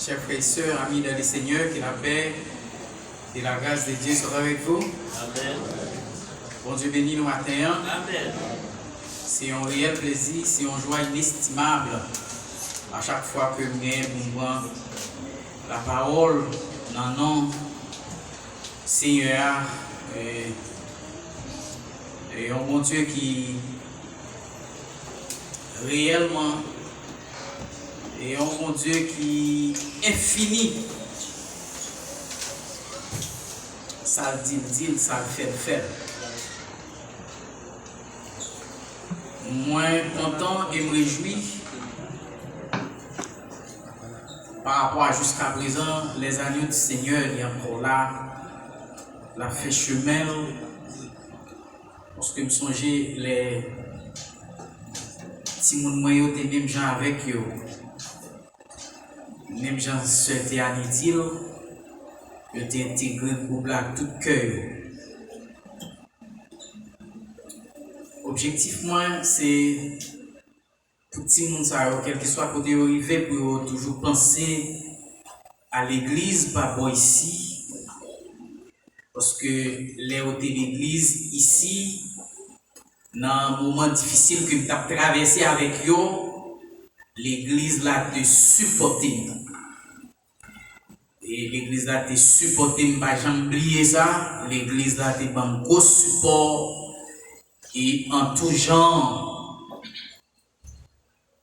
Chers frères et sœurs, amis dans le Seigneur, que la paix et la grâce de Dieu soient avec vous. Amen. Bon Dieu béni nous matin. Amen. C'est un réel plaisir, c'est une joie inestimable à chaque fois que nous avons la parole dans le nom Seigneur et un bon Dieu qui réellement et un bon Dieu qui est infini. Ça le dit, ça le fait. Moi, content et me réjouis par rapport à jusqu'à présent, les agneaux du Seigneur, il est encore là, la fait chemin. Parce que me songez les petits moun moyen étaient même gens avec eux. Même gens souhaitaient à Nidil, ils étaient intégrés le groupe là tout cœur. Objectif moi c'est pour petit monde ça, quel que soit côté arrivé, pour toujours penser à l'église par rapport ici. Parce que les hôtels l'église ici, dans un moment difficile que tu as traversé avec eux, l'église là te supporté. Et l'église là te supporté, pas jamais oublier ça. L'église là te ban gros support et en tout genre.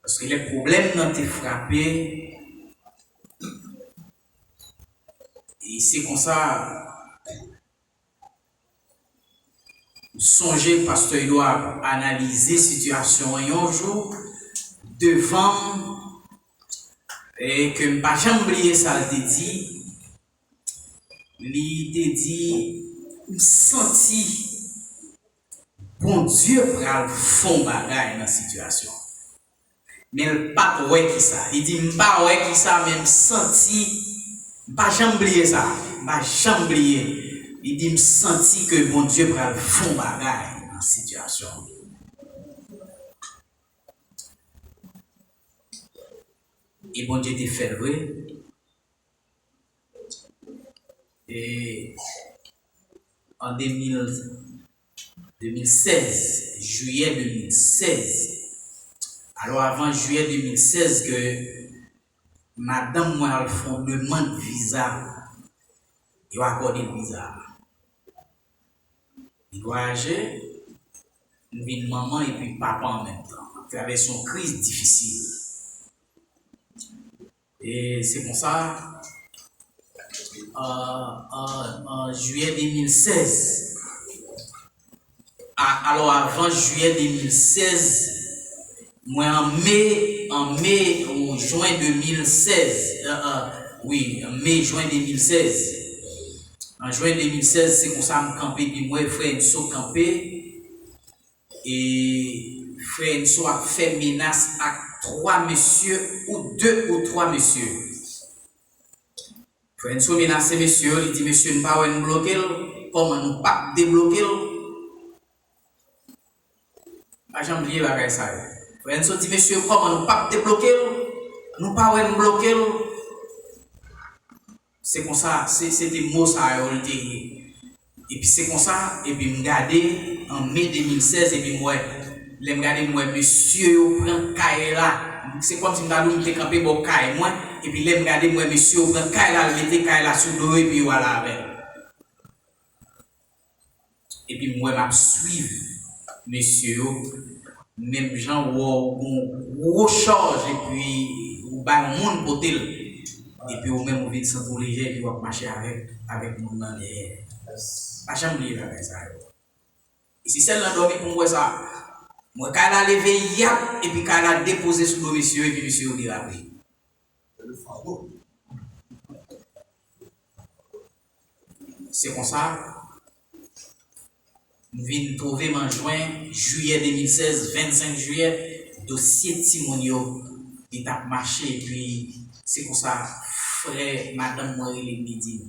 Parce que les problèmes n'ont été frappés. Et c'est comme ça. Songez, pasteur doit analyser la situation un jour devant et que je ne pas jamais oublier ça, il dit, il senti bon Dieu pour le fond bagaille dans la situation. Mais il pas ouais qui ça. Il dit pas ouais qui ça, même senti, pas jamais oublier ça, pas jamais oublier. Il dit me senti que bon Dieu pour le fond bagaille dans la situation. Et bon Dieu t'a fait vrai. Et en 2016, juillet 2016, alors avant juillet 2016 que madame moi a fait une demande de visa, il a accordé le visa. Il voyageait, une maman et puis papa en même temps, traverse une crise difficile. Et c'est pour ça, en juillet 2016, alors avant juillet 2016, moi en mai ou juin 2016, juin 2016. En juin 2016, c'est comme ça que je campé, puis moi, frère Enso campé. Et frère Enso a fait menace à 3 messieurs, ou 2 ou 3 messieurs. Frère Enso menace messieurs, il dit, monsieur, nous ne pouvons pas bloquer, comment nous ne pas débloquer. Pas jamais oublié la ça. Frère Enso dit, monsieur, comment nous ne pas débloquer, nous ne pouvons pas bloquer. C'est comme ça, c'est des mots ça. Et puis c'est comme ça, et puis je regardais en mai 2016, et puis moi, je regardais moi, monsieur, prend caille là. C'est comme si je me campé pour caille moi, et puis je regardais moi, monsieur, prend caille là, mettez caille là sous l'eau, et puis voilà avec. Et puis moi, je suis monsieur, même gens ou gros charge, et puis ou ba monde pour tel. Et puis ou même vous vite sans léger et puis vous marcher avec mon dans derrière. Pas jamais oublier avec ça. Et si celle-là dormi pour moi ça, moi quand elle a levé yap et puis quand elle a déposé sur le monsieur et puis monsieur dit la pris. C'est comme ça. Nous venons trouver en juillet 2016, 25 juillet, dossier Timonio, il a marché et puis c'est comme ça. Frère, madame Moïse me dit,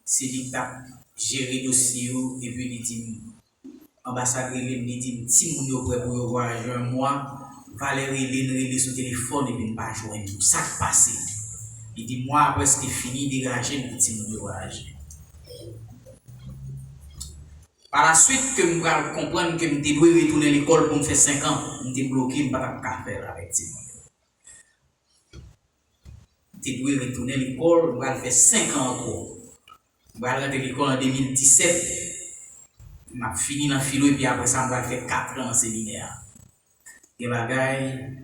c'est lui qui a géré le dossier et puis il dit, ambassadeur me dit, si vous êtes prêt pour voyager un mois, Valérie Lénré sur le téléphone et puis pas joindre. Ça qui passe. Il dit, moi, presque fini de dégager le petit monde de voyager. Par la suite, que je comprendre que je dois retourner à l'école pour me faire 5 ans, je suis bloqué, je ne peux pas faire avec ça. Je dois retourner à l'école, je vais faire 5 ans encore. Je vais rentrer à l'école en 2017. Je vais finir dans le philo et puis après ça, je vais faire 4 ans en séminaire. Et bagaille,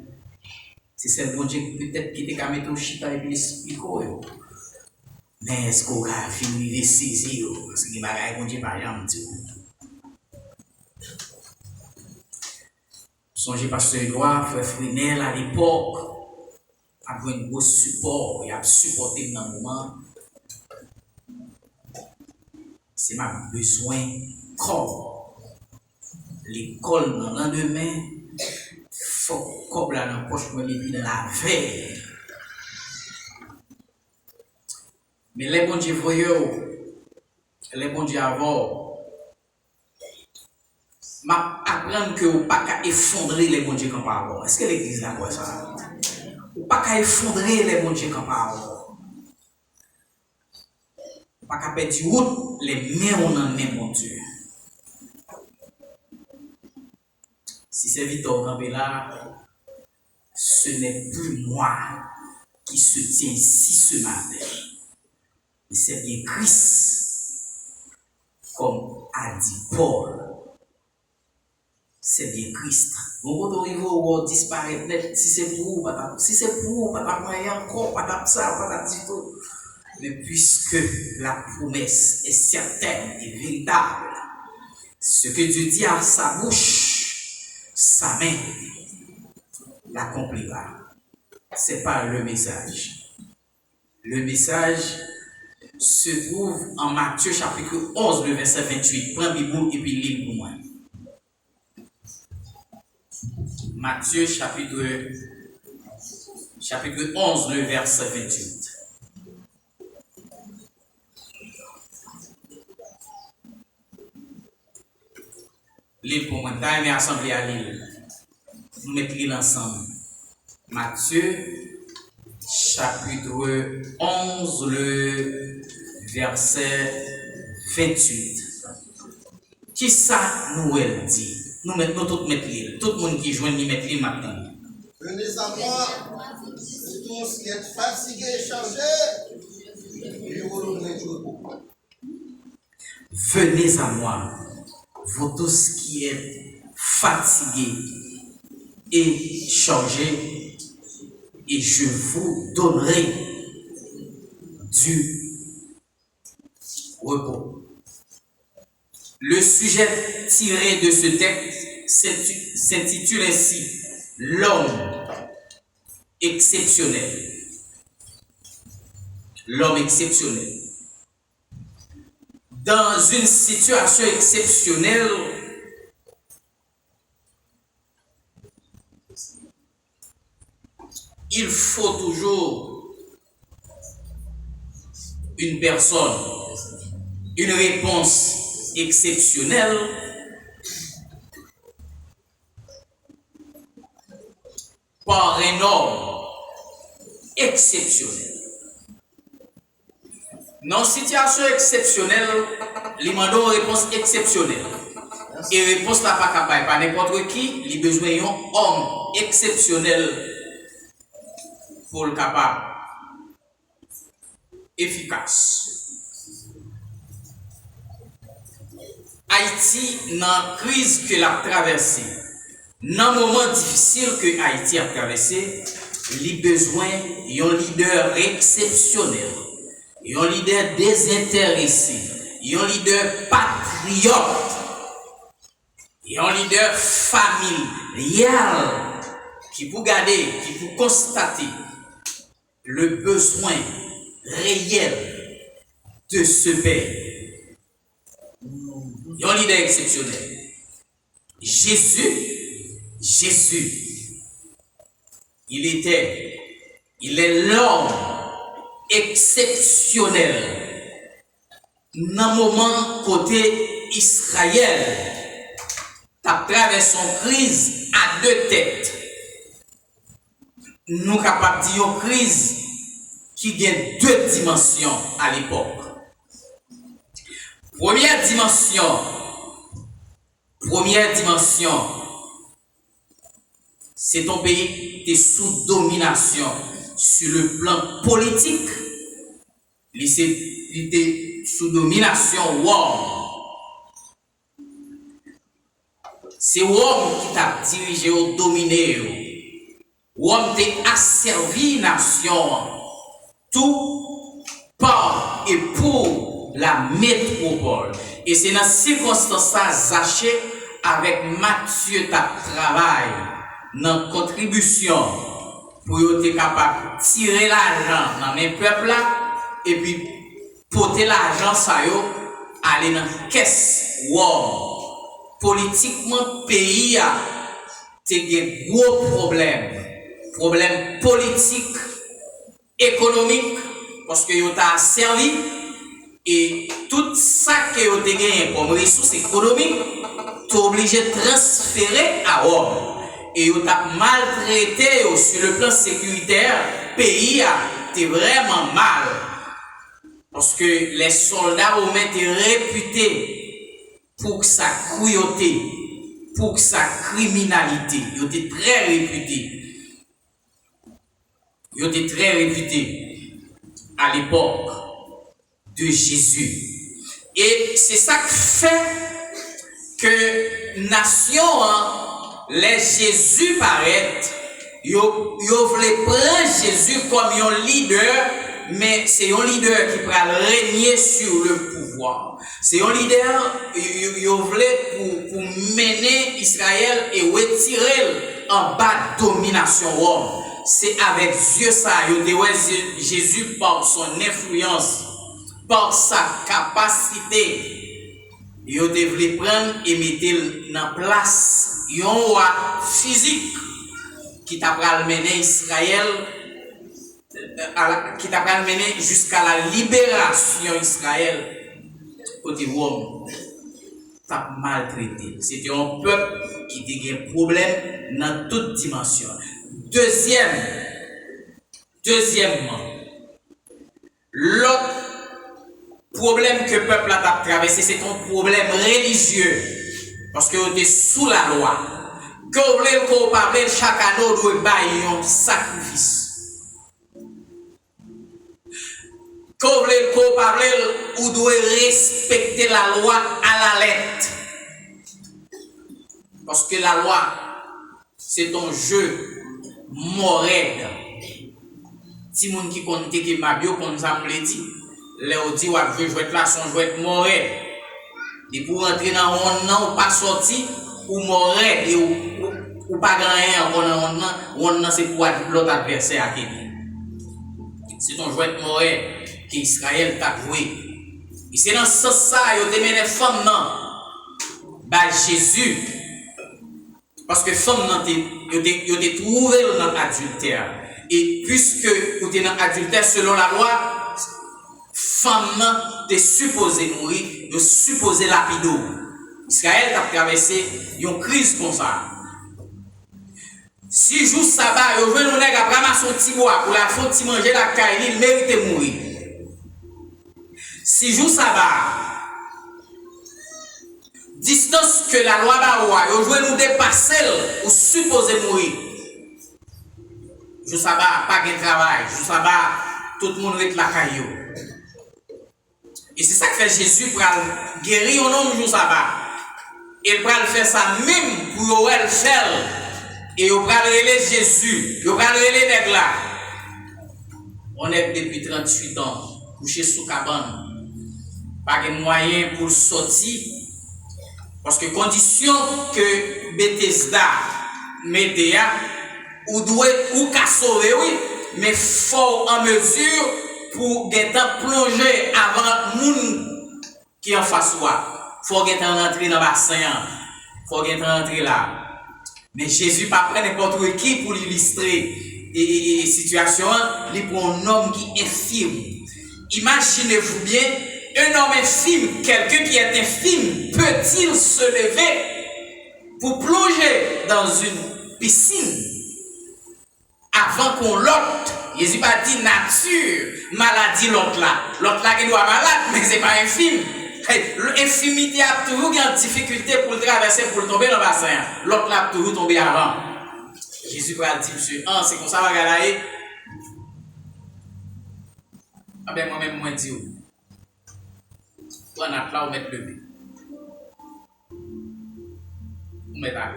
c'est le bon Dieu peut-être qui était mettre au chita et puis expliquer. Mais est-ce qu'on a fini de saisir? Parce que bagaille, bon Dieu, par exemple, songez pasteur Edouard, frère Frenel à l'époque, a un gros support, il a supporté dans le moment. C'est ma besoin corps. L'école dans le lendemain, faut qu'on la dans la poche pour les dans la veille. Mais les bons dieux voyous, les bons dieux avant, m'a apprendre que vous pas qu'à effondrer les bons dieux comme par rapport. Est-ce que l'église a quoi ça? Vous pas qu'à effondrer les bons dieux comme par rapport. Vous pas qu'à perdre du route les mains on en main mon Dieu. Si c'est Victor Gambela, ce n'est plus moi qui se tient ici ce matin. Mais c'est bien Christ, comme a dit Paul. C'est bien Christ. Bon, quand on arrive au disparaître net, si c'est pour vous, pas de moyen encore, pas de ça, pas de tout. Mais puisque la promesse est certaine et véritable, ce que Dieu dit à sa bouche, sa main l'accomplira. Ce n'est pas le message. Le message se trouve en Matthieu chapitre 11, le verset 28. Prends Bible et puis lis pour moi. Matthieu chapitre 11, le verset 28. Lis pour moi. T'as aimé assembler à l'île. Nous mettons ensemble. Matthieu chapitre 11, le verset 28. Qui ça nous elle dit? Nous mettons tout mettre l'île. Tout le monde qui joue nous mettre l'île maintenant. Venez à moi, vous tous qui êtes fatigués et chargés, et vous donnerez du repos. Venez à moi, vous tous qui êtes fatigués et chargés, et je vous donnerai du repos. Le sujet tiré de ce texte s'intitule ainsi « L'homme exceptionnel ». L'homme exceptionnel. Dans une situation exceptionnelle, il faut toujours une personne, une réponse exceptionnelle par un homme exceptionnel. Dans une situation exceptionnelle, il demande une réponse exceptionnelle. Et réponse là pas capable par n'importe qui, il a besoin d'un homme exceptionnel pour le capable, efficace. Haïti, dans la crise que l'a traversée, dans le moment difficile que Haïti a traversé, il a besoin d'un leader exceptionnel, un leader désintéressé, un leader patriote, un leader familial qui peut garder, qui peut constater le besoin réel de ce pays. Un leader exceptionnel. Jésus, il est l'homme exceptionnel. Dans le moment côté Israël, à travers son crise à deux têtes. Nous capables de dire une crise qui a deux dimensions à l'époque. Première dimension, c'est ton pays qui est sous domination sur le plan politique. Il était sous domination Rome. C'est Rome qui t'a dirigé ou dominé. Rome t'a asservi nation tout par et pour la métropole. Et c'est dans ces circonstances-là, Zaché avec Matthieu t'a travaillé dans la contribution pour être capable de tirer l'argent dans les peuples là et puis porter l'argent ça aller dans la caisse. Wow. Politiquement, pays a des gros problèmes politiques, économiques, parce que vous avez servi et tout ça que vous avez gagné comme ressources économiques, vous êtes obligé de transférer à Rome. Et vous avez maltraité sur le plan sécuritaire, pays a été vraiment mal. Parce que les soldats romains étaient réputés pour sa cruauté, pour sa criminalité. Ils étaient très réputés. À l'époque de Jésus. Et c'est ça qui fait que nation, les Jésus paraît, ils voulaient prendre Jésus comme un leader, mais c'est un leader qui va régner sur le pouvoir. C'est un leader, ils voulaient pour mener Israël et retirer en bas de domination Rome. C'est avec Dieu ça, Jésus par son influence, par sa capacité, il devait prendre et mettre en place un roi physique qui t'a mené Israël, qui t'a mené jusqu'à la libération d'Israël. Côté Rome, t'a maltraité. C'était un peuple qui avait un problème dans toute dimension. Deuxièmement, l'autre problème que le peuple a traversé, c'est un problème religieux. Parce que vous êtes sous la loi. Que vous voulez qu'on parle, chaque année, vous devez bailler un sacrifice. Que vous voulez qu'on parle, vous devez respecter la loi à la lettre. Parce que la loi, c'est un jeu moral. Si moun qui compte que Mabio comme ça me dit, les dit ou veut jouer là son jouet moral. Et pour rentrer dans on nan ou pas sorti ou moral et ou pas gagner on nan c'est pour l'autre adversaire à qui. C'est un jouet moral qu'Israël t'a joué. Et c'est dans ce sens ça yo te mené femme nan ba Jésus. Parce que femme nan te trouvé dans l'adultère. Et puisque vous êtes dans l'adultère selon la loi, femme est supposée mourir, est supposée lapido. Israël a traversé une crise comme ça. Si jour sabbat, vous venez nous après ramasser un petit bois pour la faute manger la caille, il mérite de mourir. Si jour sabbat, distance que la loi baoua, vous venez nous dépasser ou supposé mourir. Je sabbat, pas de travail. Je sabbat, tout le monde est la caillou. Et c'est ça que fait Jésus pour guérir un homme jour sabbat. Il va faire ça même pour le faire. Et il va relayer Jésus. Il va relayer les nègres là. On est depuis 38 ans, couché sous cabane. Pas de moyen pour sortir. Parce que condition que Bethesda mette ou doit ou qu'à sauver oui mais faut en mesure pour plonger avant moun qui en face soi faut rentrer dans bassin faut rentrer là mais Jésus pas prendre n'importe qui pour illustrer et situation il pour un homme qui est infirme. Imaginez-vous bien un homme infirme, quelqu'un qui est infirme peut-il se lever pour plonger dans une piscine avant qu'on l'autre. Jésus pas dit nature, maladie l'autre là qui doit malade, mais c'est pas infime. L'infimité a toujours une difficulté pour le traverser, pour le tomber dans le bassin. L'autre là a toujours tombé avant. Jésus va dire, monsieur, c'est comme ça, va regarder. Ah ben moi-même, moi dis, toi, on a là, on met le levé. On met là.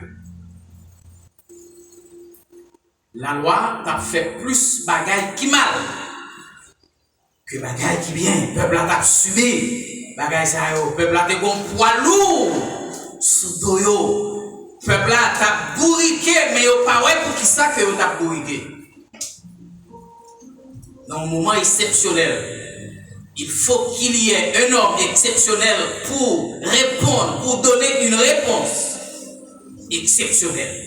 La loi t'a fait plus bagaille qui mal que bagaille qui bien. Le peuple a t'a subi. Bagaille ça yo. Le peuple a des gros poids lourds sous doyo. Le peuple a t'a bourriqué, mais yo pas ouais pour qui ça que yo t'a bourriqué. Dans un moment exceptionnel, il faut qu'il y ait un homme exceptionnel pour répondre, pour donner une réponse exceptionnelle.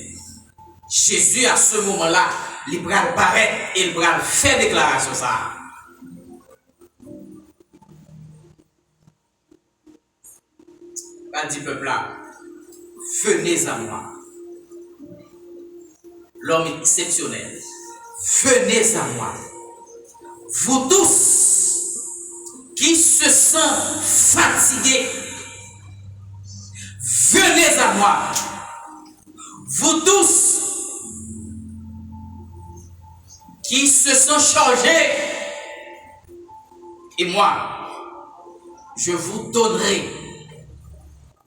Jésus, à ce moment-là, il va paraître et il va faire déclaration ça. Il dit peuple là, venez à moi. L'homme exceptionnel, venez à moi. Vous tous qui se sentent fatigués, venez à moi. Vous tous qui se sont chargés, et moi, je vous donnerai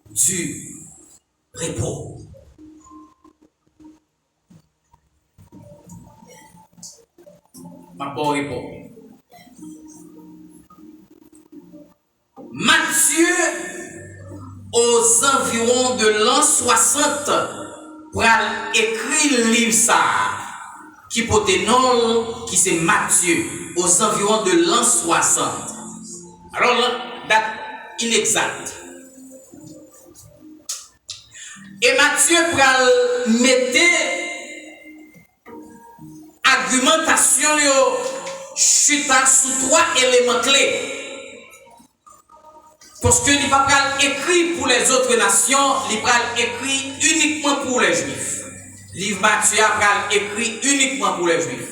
du repos. Ma bonne repos. Matthieu, aux environs de l'an 60, pour écrire le livre ça, qui porte nom, qui c'est Matthieu, aux environs de l'an 60. Alors là, date inexacte. Et Matthieu pour mettre argumentation chuta sous 3 éléments clés. Parce que il va pas écrit pour les autres nations, il va écrit uniquement pour les Juifs. Le livre Matthieu va écrit uniquement pour les Juifs.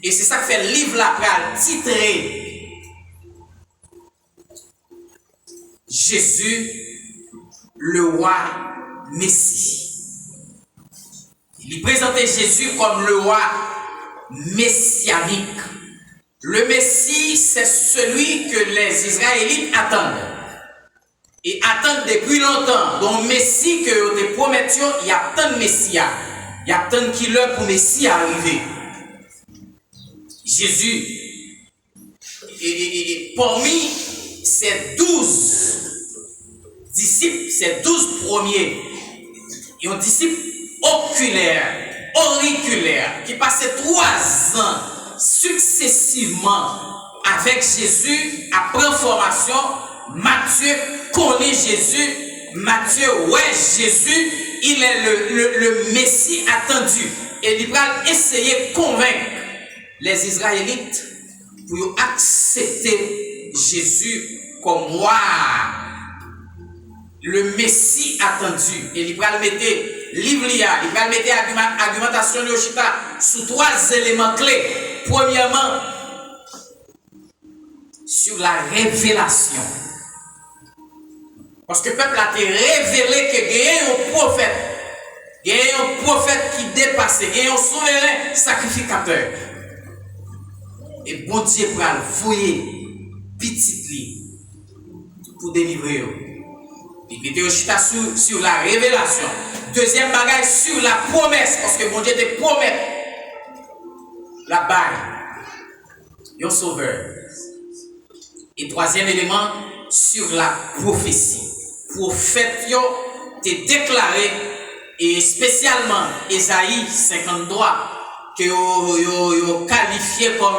Et c'est ça que fait le livre là va titrer Jésus, le roi Messie. Il présentait Jésus comme le roi messianique. Le Messie, c'est celui que les Israélites attendent. Et attendent depuis longtemps. Donc, Messie que nous promettions, il y a tant de Messia. Il y a tant qui l'heure pour Messie arriver. Jésus, et parmi ces 12 disciples, ces 12 premiers, ils ont disciples oculaires, auriculaires, qui passaient 3 ans successivement avec Jésus à prendre formation. Matthieu connaît Jésus. Matthieu, ouais, Jésus, il est le Messie attendu. Et il va essayer de convaincre les Israélites pour accepter Jésus comme moi, le Messie attendu. Et il va mettre livre, il va mettre argumentation de Yoshita sous 3 éléments clés. Premièrement, sur la révélation. Parce que le peuple a été révélé qu'il y a un prophète qui dépasse, il y a un souverain sacrificateur. Et bon Dieu pour le voyer petit pour délivrer. Il mettait aussi sur la révélation. Deuxième bagage sur la promesse, parce que bon Dieu te promet la bague, un sauveur. Et troisième élément, sur la prophétie. Prophète te déclaré, et spécialement Ésaïe 53, que yo qualifié comme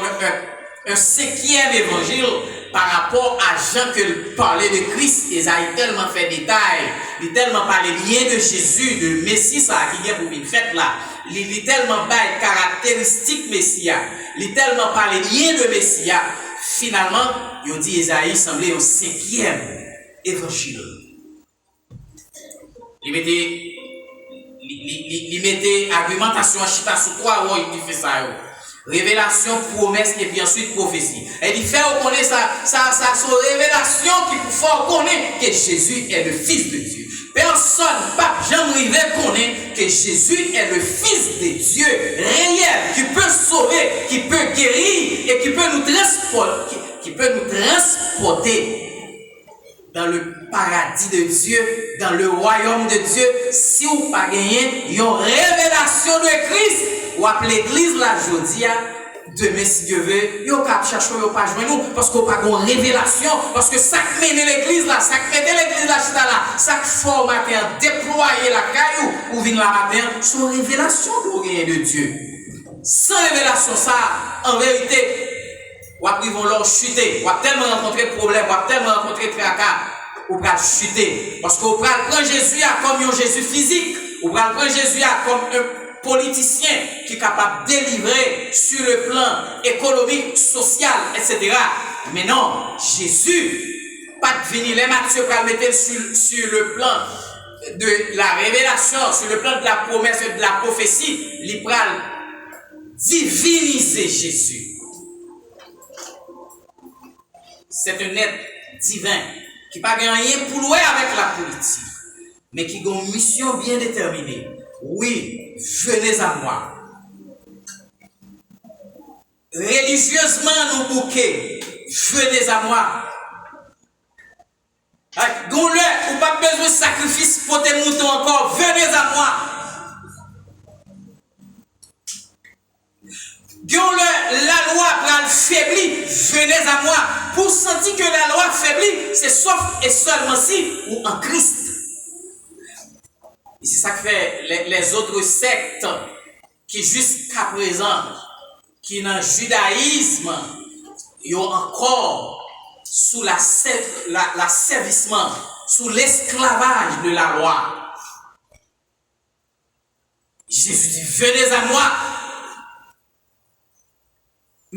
un 5e évangile par rapport à Jean que parlait de Christ. Ésaïe tellement fait détail, il tellement parlé lien de Jésus, de Messie ça qui vient pour une fête là. Il tellement parlé caractéristiques Messia, il tellement parlé lien de Messia. Finalement, il dit Ésaïe semblait au 5e évangile. Il mettait argumentation à chita sur 3 où il fait ça. Révélation, promesse et puis ensuite prophétie. Elle dit faire reconnaître sa révélation qui pour faire reconnaître que Jésus est le Fils de Dieu. Personne, pape Jean-Rivet, connaît que Jésus est le Fils de Dieu réel, qui peut sauver, qui peut guérir et qui peut nous transporter dans le paradis de Dieu, dans le royaume de Dieu. Si vous pas gagné une révélation de Christ, ou appelez l'église la jodia, demain si Dieu veut, vous pas chercher, vous pas joindre nous, parce qu'on pas une révélation, parce que ça qui mène l'église là, ça qui mène l'église là, ça qui forme matin, déployer la caillou, ou vient la matin, c'est une révélation de Dieu. Sans révélation, ça, en vérité, ou vont leur chuter, ou tellement rencontrer de problèmes, ou tellement rencontrer de tracas, ou va chuter. Parce qu'on prend Jésus comme un Jésus physique, ou prend Jésus comme un politicien qui est capable de délivrer sur le plan économique, social, etc. Mais non, Jésus, pas de venir, les Matthieu pour le mettre sur le plan de la révélation, sur le plan de la promesse et de la prophétie, il va diviniser Jésus. C'est un être divin qui n'a pas rien pour louer avec la politique, mais qui a une mission bien déterminée. Oui, venez à moi. Religieusement, nous bouquets, venez à moi. Gonle, ou pas besoin de sacrifice pour tes moutons encore, venez à moi. La loi prend faibli, venez à moi. Pour sentir que la loi faiblit, c'est sauf et seulement si ou en Christ. Et c'est ça que fait les autres sectes qui jusqu'à présent, qui dans le judaïsme, ils ont encore sous l'asservissement, sous l'esclavage de la loi. Jésus dit, venez à moi.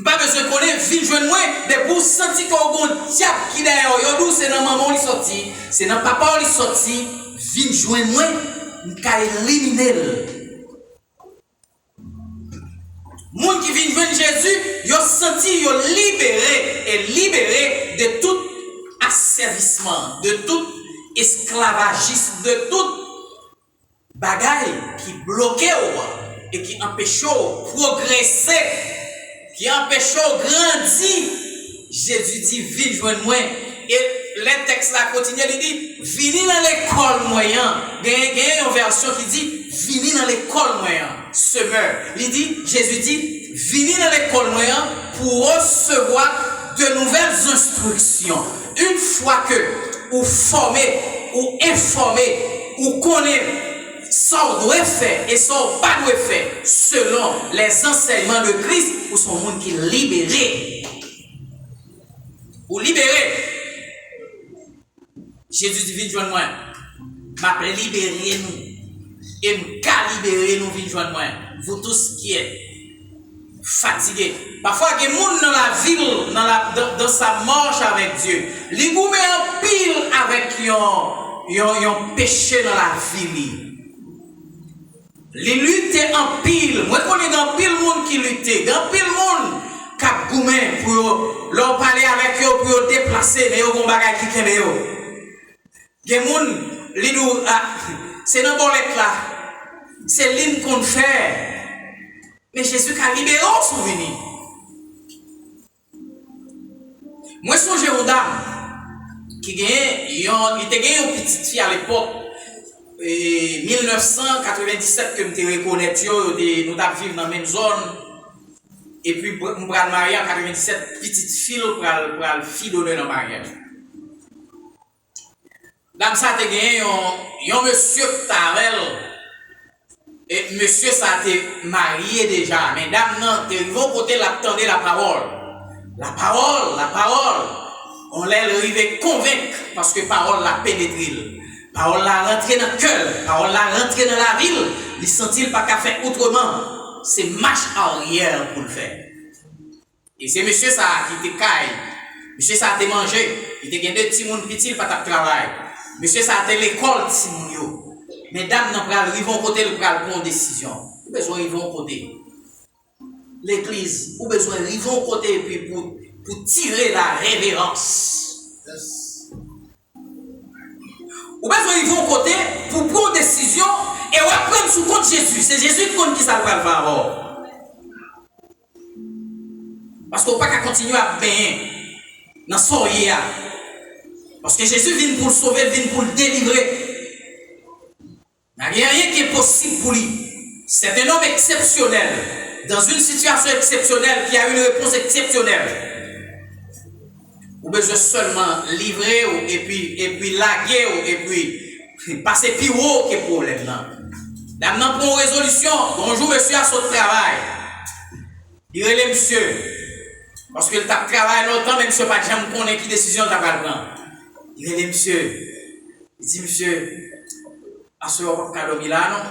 Pas besoin de connaître, ville joindre moi, mais pour sentir qu'on a un diable qui derrière, c'est dans maman qui sorti, c'est dans papa qui sorti, ville joindre moi, qu'à éliminer. Moun qui vient joindre Jésus, ils ont senti, ils ont libéré de tout asservissement, de tout esclavagisme, de tout bagaille qui bloquait et qui empêchait de progresser, qui empêchait de grandir. Jésus dit, viens joindre moi. Et les textes là continuent, il dit, venez dans l'école moyen. Il y a une version qui dit, venez dans l'école moyen. Semeur. Il dit, Jésus dit, venez dans l'école moyen pour recevoir de nouvelles instructions. Une fois que vous formez, ou informez, ou connaissez, ça doit faire et ça pas doit faire selon les enseignements de Christ, ou son monde qui est libéré. Ou libéré. Jésus dit, viens joindre moi. M'appelle libérer nous. Et m'ka libérer nous, viens joindre moi. Vous tous qui êtes fatigués. Parfois, il y a des gens dans la ville, dans sa marche avec Dieu. Les gens en pile avec un péché dans la vie. Les lutter en pile. Moi, je connais un pile monde qui lutte. Un pile monde qui a goumé pour leur parler avec eux, pour déplacer, mais ils ont des bagages qui kembe yo. Des gens, c'est dans bolette là. C'est l'hymne qu'on fait. Mais Jésus a libéré son souvenir. Moi, je songe une dame qui était une petite fille à l'époque. 1997 que je reconnais, nous vivons dans la même zone. Et puis, je me marié en 97, petite fille pour la fille d'honneur dans le mariage. Dame, ça a gagné un monsieur Tarel. Et monsieur, ça a été marié déjà. Mais dame, non, tu vas côté l'attendre la parole. La parole. On l'a arrivé convaincre parce que parole l'a pénétré. Parole l'a rentré dans le cœur. Parole l'a rentré dans la ville. Il ne sentit pas qu'à faire autrement. C'est marche arrière pour le faire. Et c'est monsieur ça qui était caille. Monsieur ça a été mangé. Il était gagné de petits monde petit, pas de travail. Monsieur ça a été l'école de Simonio. Mesdames, ils vont côté pour prendre une décision. Ils besoin ils vont côté. l'église, ou besoin de arriver au côté et puis pour tirer la révérence. Yes. Ou besoin de arriver au côté pour prendre une décision et prendre sous compte Jésus. C'est Jésus qui ça va faire. Parce qu'on ne peut pas continuer à bien dans son yéa. Parce que Jésus vient pour le sauver, vient pour le délivrer. Il n'y a rien qui est possible pour lui. C'est un homme exceptionnel, dans une situation exceptionnelle, qui a une réponse exceptionnelle. Ou besoin seulement livrer, et puis laguer, et puis passer plus haut que le problème. Dame n'a pas une résolution. Bonjour monsieur à son travail. Il relève monsieur. Parce que le travail longtemps, mais monsieur pas jamais connaît qui décision il va prendre. Il relève monsieur. Il dit monsieur, à ce moment là, non?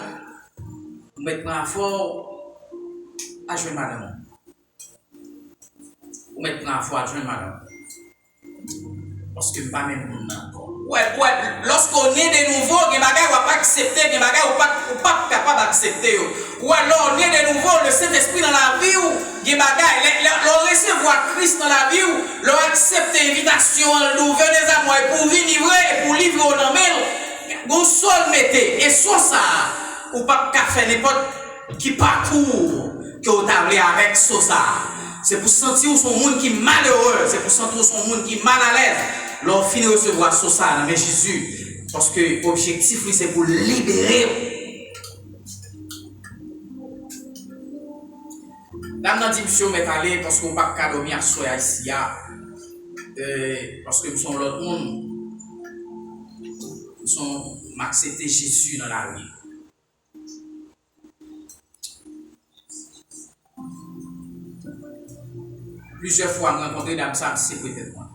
Vous mettez un fort à jouer madame. Vous mettez un fort à jouer madame. Parce que pas même encore. Ouais, lorsqu'on est de nouveau, il y a des bagages qu'on pas accepter, il y a des bagages qu'on pas capable d'accepter. Ou alors on est de nouveau le Saint-Esprit dans la vie, il y a des bagages, l'on recevoir Christ dans la vie, l'on accepte l'invitation, l'on venez à moi pour venir et pour livrer au nom. Vous seul mettez, et soit ça, ou pas faire n'importe qui parcours que vous avez avec ça. C'est pour sentir son monde qui est malheureux, c'est pour sentir son monde qui est mal à l'aise. L'on finit de recevoir ça dans Jésus. Parce que l'objectif, c'est pour libérer. Dame n'a dit, monsieur, m'est allé parce qu'on ne peut pas dormir à soi ici. Parce que nous sommes l'autre monde. Nous sommes accepter Jésus dans la vie. Plusieurs fois, je rencontré Dame Sam, c'est peut-être moi.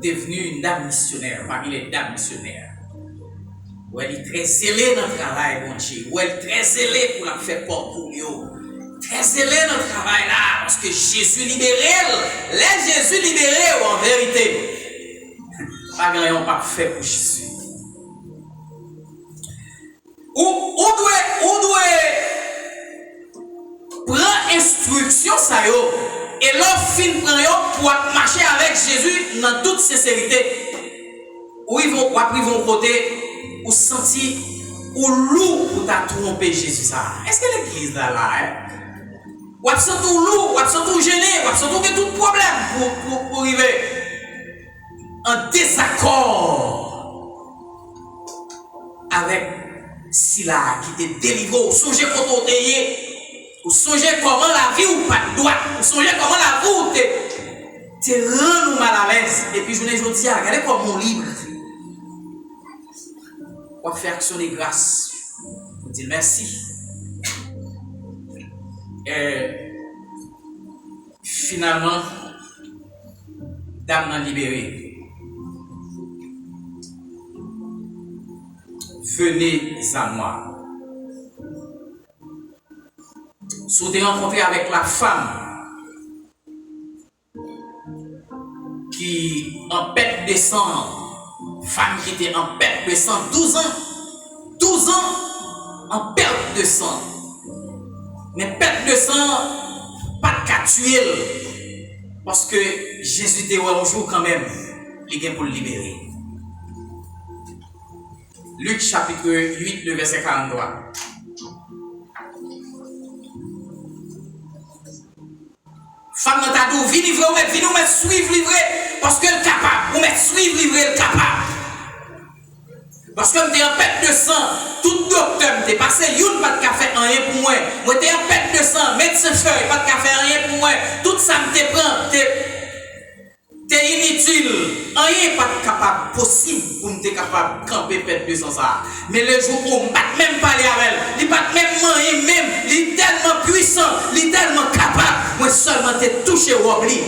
Devenue une dame missionnaire, parmi les dames missionnaires. Où elle est très zélée dans le travail, mon Dieu. Où elle est très zélée pour la faire porte pour lui. Très zélée dans le travail là, parce que Jésus libérait. Les Jésus libérés en vérité. Pas grand parfait pour Jésus. Où doit prendre instruction ça yo. Et l'homme fin prend pour marcher avec Jésus dans toute sincérité. Où ils vont côté, ou sentir, ou loup pour t'a trompé Jésus ça. Est-ce que l'église là, ou sentir loup, ou sentir gêné, ou sentir que tout problème pour arriver en désaccord avec Sila qui te délivre, ou songez quand ou songez comment la vie ou pas de droit, ou songez comment la vie te rend mal à l'aise. Et puis je ne dis, regardez comme mon libre. On va faire action de grâce. On dit merci. Et finalement, Dame n'a libéré. Venez à moi. Si vous êtes rencontré avec la femme qui en perte de sang, femme qui était en perte de sang, 12 ans en perte de sang. Mais perte de sang, pas de cas tuer, parce que Jésus était un jour quand même, il est pour le libérer. Luc chapitre 8, le verset 43. Femme dans ta douce, viens livrer, viens nous mettre suivre livrer, parce qu'elle est capable. Vous mettre suivre livrer, elle est capable. Parce que je suis en perte de sang, tout docteur m'était passé, il pas de café rien pour moi. Moi j'étais en perte de sang, médecin feuille, pas de café rien pour moi. Tout ça me prend, t'es inutile. Rien pas capable, possible pour me capable de camper perte de sang ça. Mais le jour où on ne bat même parler avec elle, il ne bat même manger même, il est tellement puissant, il est tellement capable. Moi seulement t'es touché au oubli.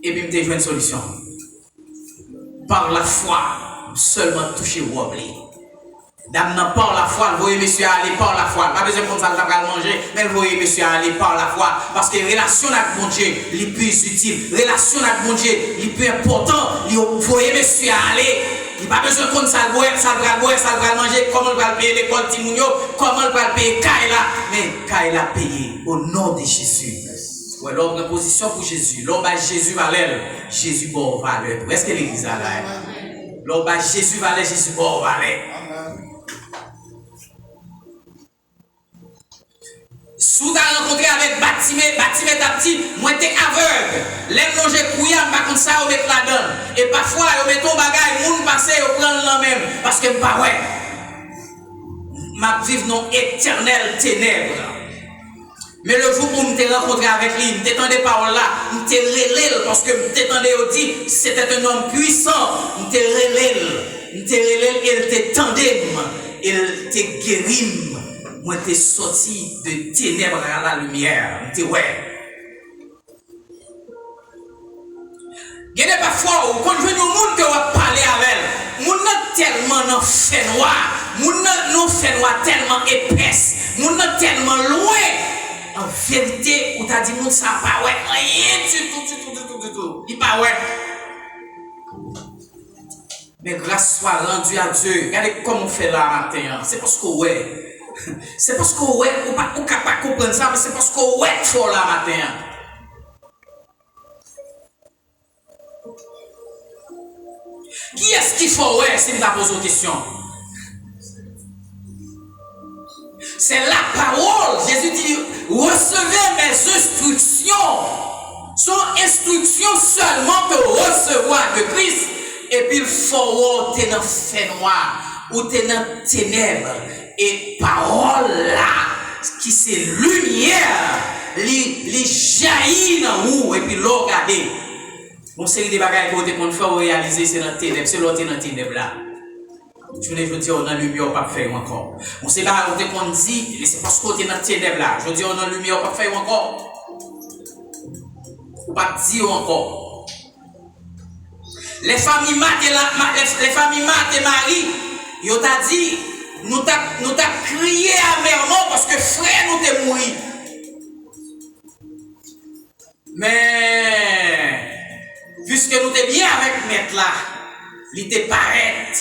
Et puis m'te joué une solution. Par la foi, seulement touché au oubli. Dame n'a pas la foi, vous voyez monsieur aller par la foi. Pas besoin de ça de manger, mais vous voyez monsieur aller par la foi. Parce que relation avec mon Dieu, les plus utile. Relation avec mon Dieu, les plus important. Vous voyez monsieur aller il n'a pas besoin de ça le boire, ça le boire, ça le manger, comment il va payer l'école Timounio, comment il va payer Kaila. Mais Kaila payé au nom de Jésus. Ouais, l'homme en position pour Jésus. L'homme a Jésus valeur, Jésus bon valeur. Est-ce que l'église a là? L'homme a Jésus valeur, Jésus bon valeur. Sous ta rencontré avec Batimé t'a dit, moi t'es aveugle. L'aime longer couillard, pas comme ça, on met là-dedans. Et parfois, on met ton bagage, moun passe, on prend le même. Parce que pas ouais. Ma vive non éternelle ténèbres. Mais le jour où je t'ai rencontré avec lui, je t'entendais paroles là, je t'ai relé parce que je t'entendais dit, c'était un homme puissant. Je t'ai relé, il t'étendait, il t'est guéri. Moi, t'es sorti de ténèbres à la lumière. T'es ouais. Il y a parfois où, quand je viens au monde, que on parler avec elle, moun n'a tellement non fait noir, moun n'a non fait noir tellement épaisse, moun n'a tellement loin. En vérité, où t'as dit, moun ça pas ouais, rien du tout. Il pas ouais. Mais grâce soit rendue à Dieu. Regardez comment on fait là matin. C'est parce que ouais. C'est parce que ouais, on ne peut pas comprendre ça, mais c'est parce que ouais, faut là matin. Qui est-ce qu'il faut ouais si je pose une question? C'est la parole. Jésus dit, recevez mes instructions. Son instruction seulement que recevoir de Christ. Et puis il faut t'es dans fait noir ou t'es dans ténèbres. Et parole là, qui c'est lumière, les jaillit dans vous et puis l'eau regardez. Bon, série de bagages que vous faire réaliser, c'est dans ténèbres, c'est l'autre dans ténèbres là. Je ne dis on a lumière, on pas faire encore. Bon, c'est là où on dit, mais c'est parce qu'on est dans ténèbres là. Je dis on a lumière, on pas faire encore. On pas dire encore. Les familles Marthe et Marie, ils ont dit, nous t'a crié amèrement parce que frère nous t'es mouru. Mais, puisque nous t'es bien avec maître là, il t'est paraît.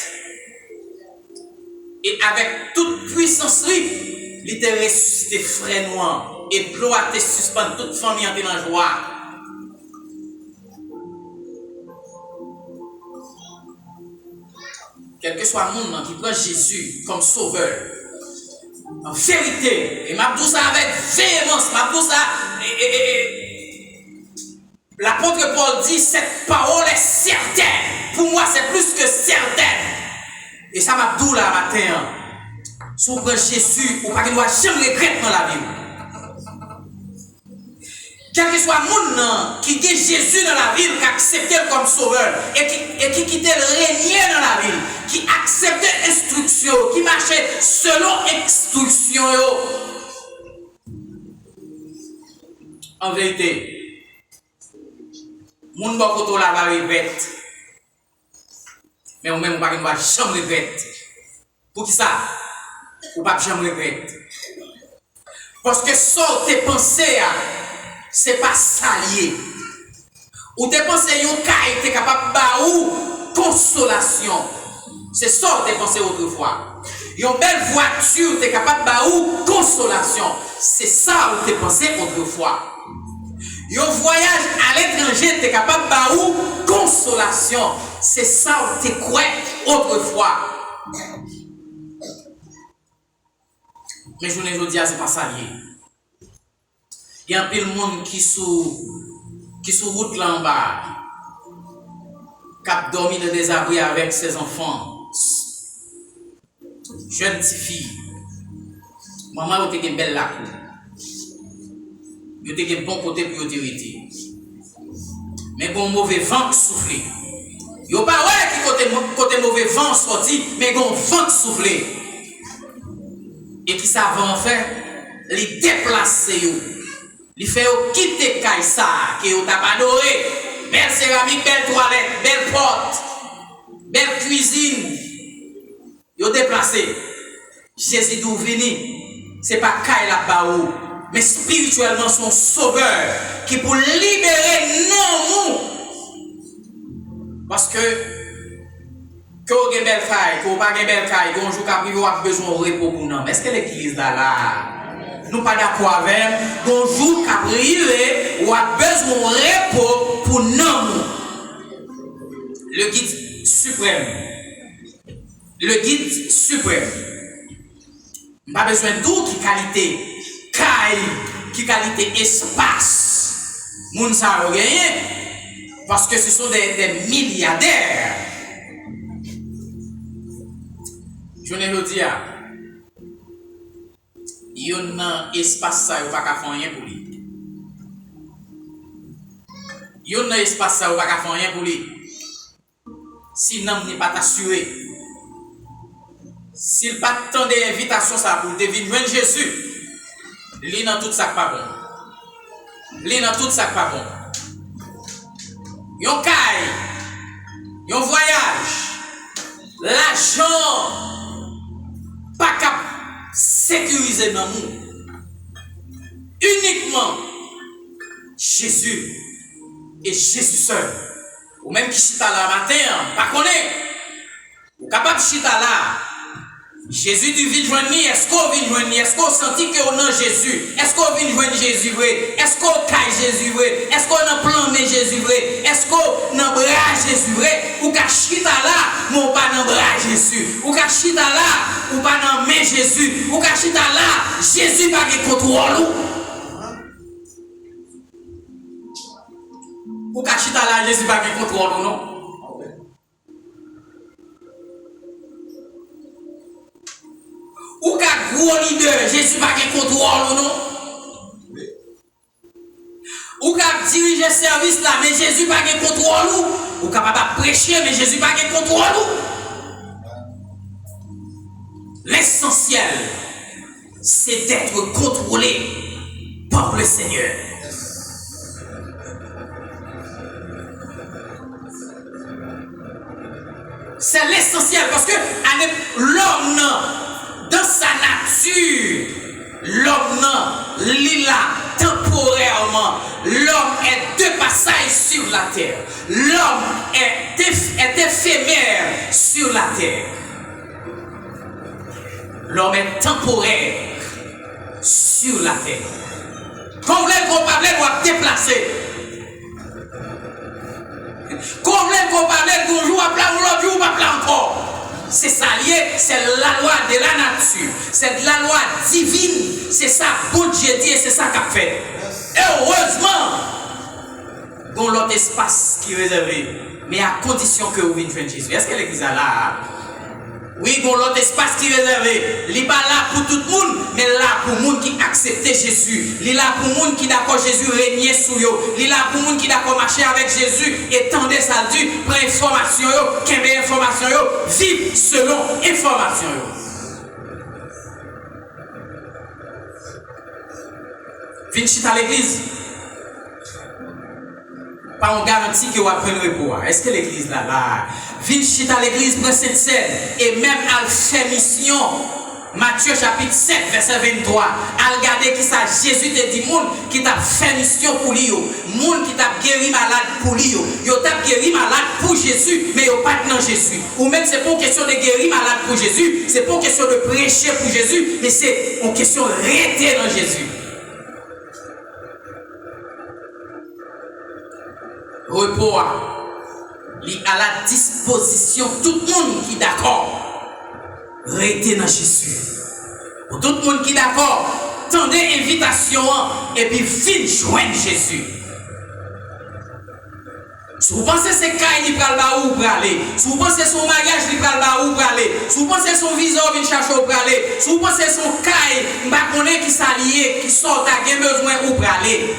Et avec toute puissance, il t'est ressuscité frère noir. Et gloire t'est suspendue, toute famille en la joie. Quel que soit le monde qui prend Jésus comme sauveur, en vérité, et m'a dit ça avec véhémence, m'a dit ça, l'apôtre Paul dit, cette parole est certaine. Pour moi, c'est plus que certaine. Et ça m'a dit là matin, si vous prenez Jésus, vous ne pouvez jamais regretter dans la vie. Quel que soit le monde qui dit Jésus dans la ville, qui accepte comme sauveur, et qui quitte le régner dans la ville, qui accepte l'instruction, qui marche selon l'instruction. En vérité, mon beaucoup là va regretter. Mais on même on va jamais regretter. Pour qui ça? Ou pas jamais regretter. Parce que ça tes pensées c'est pas salier. Ou tes pensées yon kay t'es capable ba ou consolation. C'est ça tes pensées autrefois. Yon belle voiture t'es capable ba ou consolation. C'est ça où tes pensées autrefois. Yon voyage à l'étranger t'es capable ba ou consolation. C'est ça où t'es crois autrefois. Mais je ne dis c'est pas salier. Il y a un peu de monde qui sous route là en bas, qui a dormi dans des abris avec ses enfants, jeune petite fille. Maman, elle était belle là. Elle était bon côté pour l'autorité. Mais bon mauvais vent soufflé. Il n'y a pas ouais qui côté mauvais vent sorti, mais bon vent soufflé. Et qui savent en faire, les déplacer. Il fait quitter Kaïsar, qui t'a adoré. Belle céramique, belle toilette, belle porte, belle cuisine. Il a déplacé. Jésus d'où venu, ce n'est pas Kaïla Baou, mais spirituellement son sauveur, qui pour libérer non nous. Parce que que vous avez belle caille, que vous pas belle caille, que vous avez besoin de repos pour nous. Est-ce que l'église là, nous pas d'accord avec, bonjour Caprive, ou a besoin de repos pour nous. Le guide suprême. Le guide suprême. Pas besoin de tout qui qualité caille, qui qualité espace. Moun sa a gagné parce que ce sont des milliardaires. Je ne veux dire, il y a un espace ça, il n'y a pas faire rien pour lui. Il y a un espace ça, il n'y a pas faire rien pour lui. Si l'homme n'est pas assuré, s'il n'a pas tant d'invitation ça pour devenir joindre Jésus, il dans tout ça pas bon. Il dans tout ça pas bon. Yon caille, yon voyage, l'argent, pas cap sécuriser dans nous. Uniquement Jésus et Jésus seul. Ou même qui chita là matin, pas connaît. Ou capable chita là. Jésus du vin joindre, est-ce qu'on vient joindre, est-ce qu'on sentit que on a Jésus, est-ce qu'on vient joindre Jésus vrai, est-ce qu'on caille Jésus vrai, est-ce qu'on a planté Jésus vrai, est-ce qu'on a bras Jésus vrai, ou qu'à chita là, mais on pas dans bras Jésus, ou qu'à chita là, ou pas dans main Jésus, ou qu'à chita là, Jésus pas de contrôle. Ou qu'à chita là, Jésus pas de contrôle non. Ou qu'à gros leader, Jésus pas de contrôle non. Ou qu'à diriger service là, mais Jésus pas de contrôle. Ou qu'à pas prêcher, mais Jésus pas de contrôle. L'essentiel, c'est d'être contrôlé par le Seigneur. C'est l'essentiel parce que l'homme, dans sa nature, l'homme, lila temporairement, l'homme est de passage sur la terre. L'homme est éphémère sur la terre. L'homme est temporaire sur la terre. Quand vous voulez qu'on parle, vous doit déplacer. Quand vous voulez qu'on parle, qu'on joue à plat, ou l'autre joue à plat encore. C'est ça lié, c'est la loi de la nature, c'est la loi divine, c'est ça, bon Dieu dit, c'est ça qu'a fait. Et heureusement, dans l'autre espace qui est réservé, mais à condition que vous veniez joindre Jésus. Est-ce que l'église est là? Oui, dans l'autre espace qui est réservé, il n'est pas là pour tout le monde, mais là pour le monde qui accepte Jésus. Il est là pour le monde qui d'accord Jésus régner sur eux. Il est là pour le monde qui d'accord marcher avec Jésus et tendre sa due, prendre information, qu'elle information, vivre selon information. Venez à l'église. Pas on garantit que vous avez le repos. Est-ce que l'église là? Venez à l'église, prend cette scène et même à faire mission. Matthieu chapitre 7, verset 23. À regarder qui ça, Jésus te dit, monde qui t'a fait mission pour lui, monde qui t'a guéri malade pour lui, yo t'a guéri malade pour Jésus, mais yo pas dans Jésus. Ou même c'est pas une question de guérir malade pour Jésus, c'est pas une question de prêcher pour Jésus, mais c'est une question de rester dans Jésus. Repos à la disposition tout le monde qui est d'accord. Restez dans Jésus. Pour tout le monde qui est d'accord, tendez invitation et puis venez joindre Jésus. Si vous pensez que c'est Kaï qui va où pour aller, si vous pensez que son mariage qui va où pour aller, si vous pensez que son visa vient chercher où pour aller, si vous pensez que son Kaï, qui s'allie, qui sort à qui besoin où pour aller.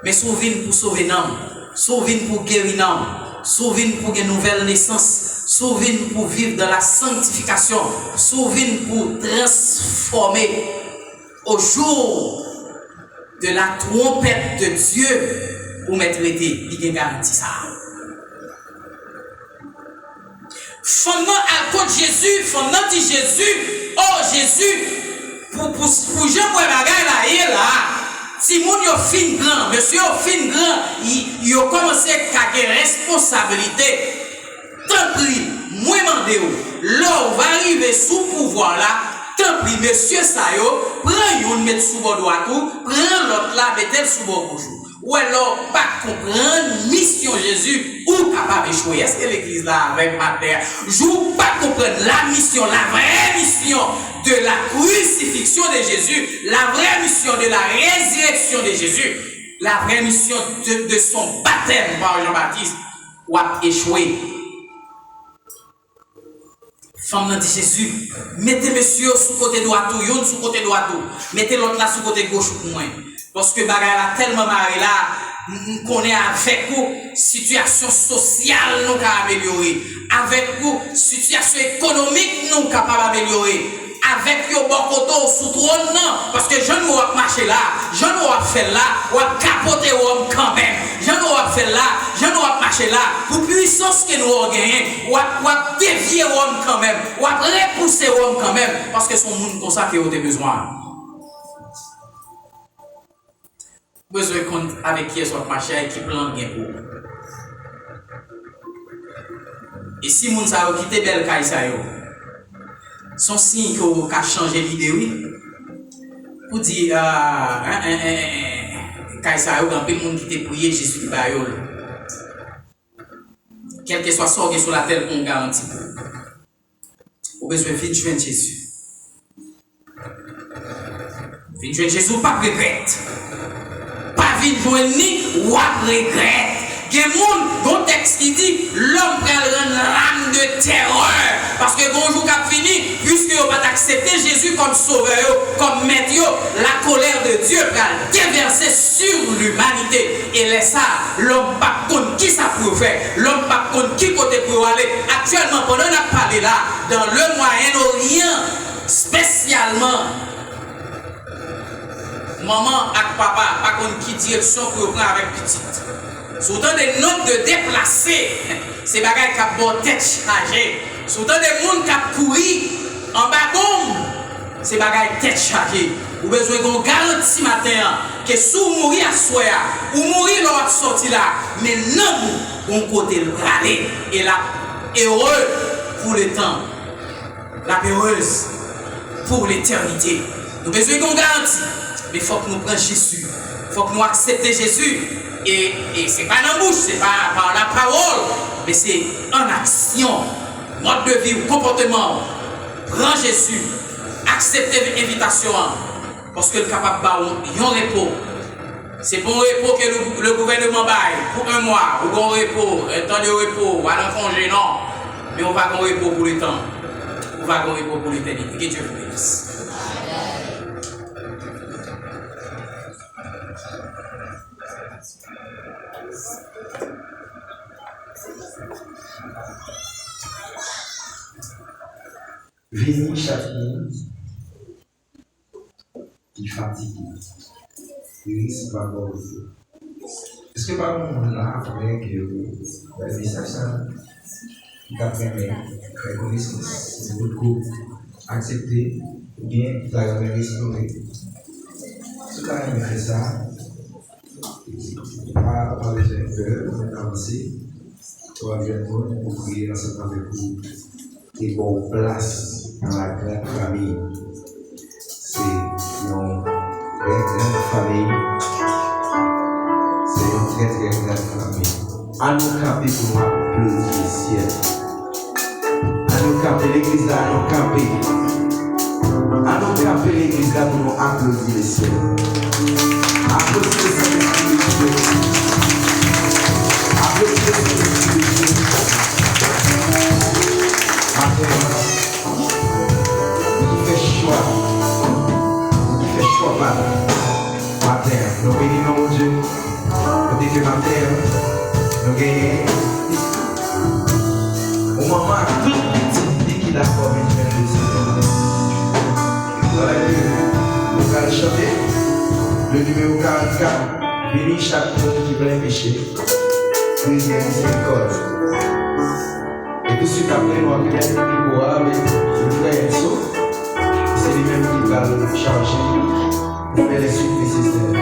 Mais si vous venez pour sauver l'homme, si vous venez pour guérir l'homme, si vous venez pour une nouvelle naissance, si vous venez pour vivre dans la sanctification, si vous venez pour transformer au jour de la trompette de Dieu, pour mettre été, il garantit ça. Fondement à côté Jésus, fondement de Jésus, oh Jésus, pour Jean Bagaille là, il est là. Si moun yo fin grand, monsieur yo fin grand, il a commencé à avoir responsabilité. Tant pis, moi demandé, l'on va arriver sous pouvoir là, tant pis, monsieur Sayo, prends une, mettre sous bord droit, prends l'autre là, mettez sous bord gauche. Ou alors, pas comprendre mission Jésus, ou capable d'échouer. Est-ce que l'église là, avec ma terre, joue pas comprendre la mission, la vraie mission de la crucifixion de Jésus, la vraie mission de la résurrection de Jésus, la vraie mission de son baptême par Jean-Baptiste, ou a échoué. Femme n'a dit Jésus, mettez monsieur sous côté droit, yon sous côté droit, mettez l'autre là sous côté gauche pour moi. Parce que bagaille là tellement marré là, nous connaissons avec vous, situation sociale nous capable améliorer. Avec vous, situation économique nous capable améliorer. Avec yo bon côté sous trône non, parce que je ne vais marcher là, je ne vais faire là, ou capoter homme quand même. Je ne vais faire là, je ne vais marcher là, pour puissance que nous avons gagné, ou dévier homme quand même, ou repousser homme quand même, parce que son monde comme ça qui a des besoins. Besoin de compte avec qui est-ce marché et qui plan bien pour. Et si moun sa yo quitte bel kay sa yo, son signe qu'on a changé l'idée oui. Pour dire kay sa yo grand peu moun qui te prier Jésus ba yo. Quel que soit sorti sur la terre qu'on garantit. Ou besoin de joindre Jésus. Vin joindre Jésus pas regrette. Pas vin joindre ni ou regrette. Il y a un texte qui dit l'homme prend une rame de terreur. Parce que bonjour cap fini, puisque vous pas accepter Jésus comme sauveur, comme maître, la colère de Dieu va déverser sur l'humanité. Et laisse ça, l'homme pas contre qui ça peut faire, l'homme pas contre qui côté pour aller. Actuellement, pendant qu'on a parlé là, dans le Moyen-Orient, spécialement, maman et papa, pas contre qui direction pour prendre avec petite. Soutant des notes de déplacer, c'est bagaille qui a bon tête chargée. Soutant des gens qui a couru en bas bombe, c'est bagaille tête chargée. Vous avez besoin de garantie matin que si vous mourrez à soi, ou mourir lors de sortie là, mais non, vous côté le râler et la heureux pour le temps, la heureuse pour l'éternité. Nous avons besoin de garantie, mais il faut que nous prenions Jésus, il faut que nous acceptions Jésus. Et ce n'est pas dans la bouche, ce n'est pas par la parole, mais c'est en action, mode de vie, comportement. Prends Jésus, acceptez l'invitation, parce qu'il est capable de faire un repos. C'est pour un repos que le gouvernement baille, pour un mois, ou un repos, un temps de repos, ou un congé, non. Mais on va avoir un repos pour le temps. On va avoir un repos pour l'éternité. Que Dieu vous bénisse. Vini chaque nuit, qui fatigue, il risque pas de est-ce que par contre, là, après que le message, qui a permis de reconnaissance, de votre groupe, accepter, ou bien la restaurer. Ce cas il fait ça, pas besoin de peur, on va avancer, on va bien pour prier ensemble avec vous. Et bon place dans la grande famille. C'est une grande famille. C'est une très très grande famille. À nous camper pour nous applaudir le ciel. À nous camper l'église là, à nous camper. À nous camper l'église là pour nous applaudir le ciel. Applaudissez le Saint-Esprit. Applaudissez le Saint-Esprit. Il fait choix matin, nous bénissons mon Dieu, nous disons que matin, nous gagnons. Au moment où tout petit dit qu'il a formé le Seigneur. Voilà que nous allons chanter le numéro 44, bénis chaque monde qui veut pécher, deuxième miséricorde. Et tout de suite après, nous avons fait un niveau avec le frère Enzo. C'est lui-même qui va le charger. Vous faites les suites nécessaires.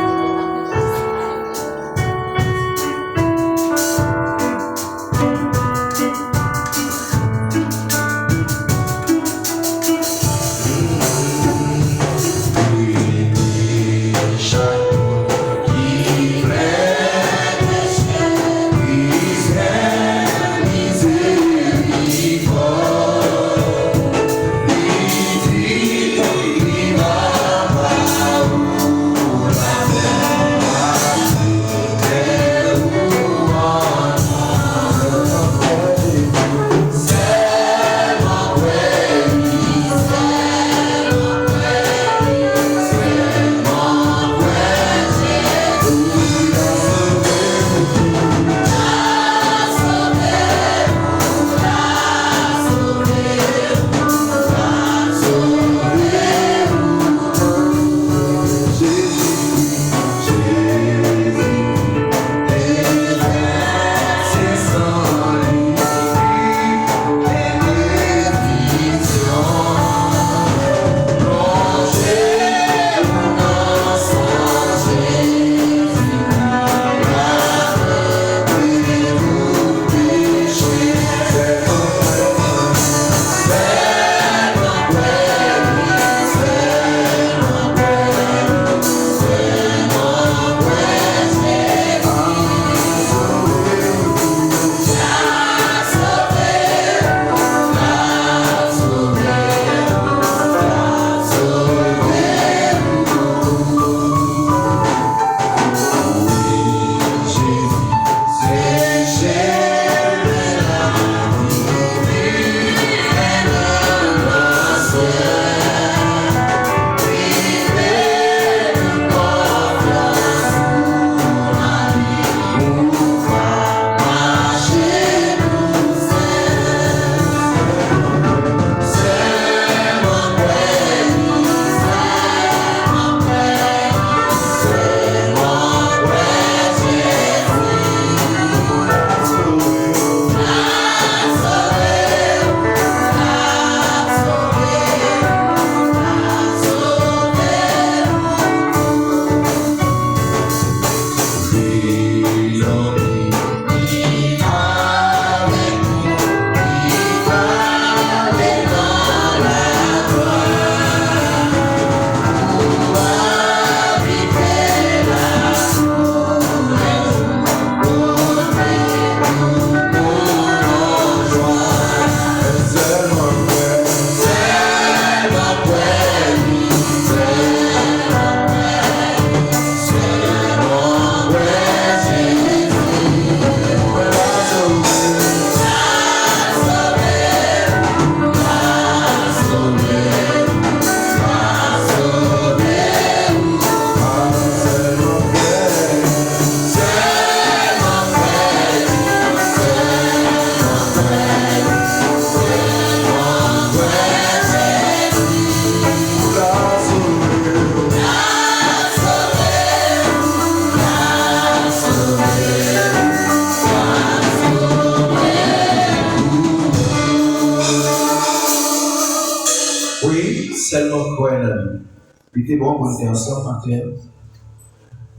Il était bon pour nous être ensemble matin.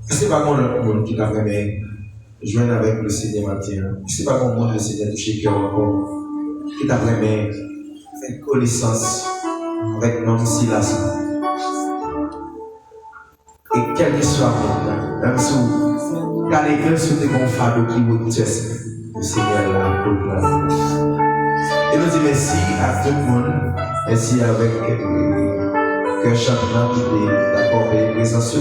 C'est pas mon autre monde qui t'a fait joindre avec le Seigneur matin. C'est pas mon monde le Seigneur touché cœur encore. Qui t'a fait faire connaissance avec notre Silas. Et quel que soit le monde, même si vous allez quelqu'un sur tes confades qui vous teste, le Seigneur là, donc et nous disons merci à tout le monde. Merci avec que chacun qui est d'accord avec les présence.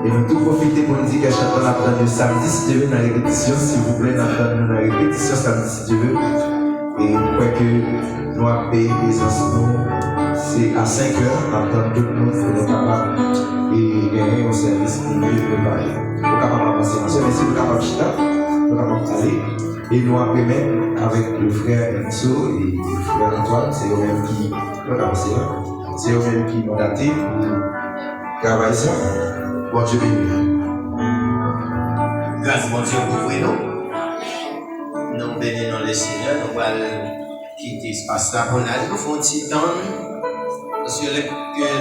Et nous tout profiter pour nous dire que chacun a besoin de samedi si Dieu veut dans la répétition. S'il vous plaît, nous attendons la répétition samedi si Dieu veut. Et je crois que nous avons payé présence. C'est à 5 heures, attendre tout le monde pour être capable et gagner un service pour mieux préparer. Nous sommes capables d'avancer. Merci, nous sommes capables de chita, nous sommes capables d'aller. Et nous avons même avec le frère Enzo et le frère Antoine, c'est eux-mêmes qui c'est eux-mêmes qui m'ont daté pour travailler ça. Bon Dieu béni. Grâce bon Dieu pour nous. Nous bénissons le Seigneur. Nous allons quitter ce espace-là pour aller nous faire un petit temps. Parce que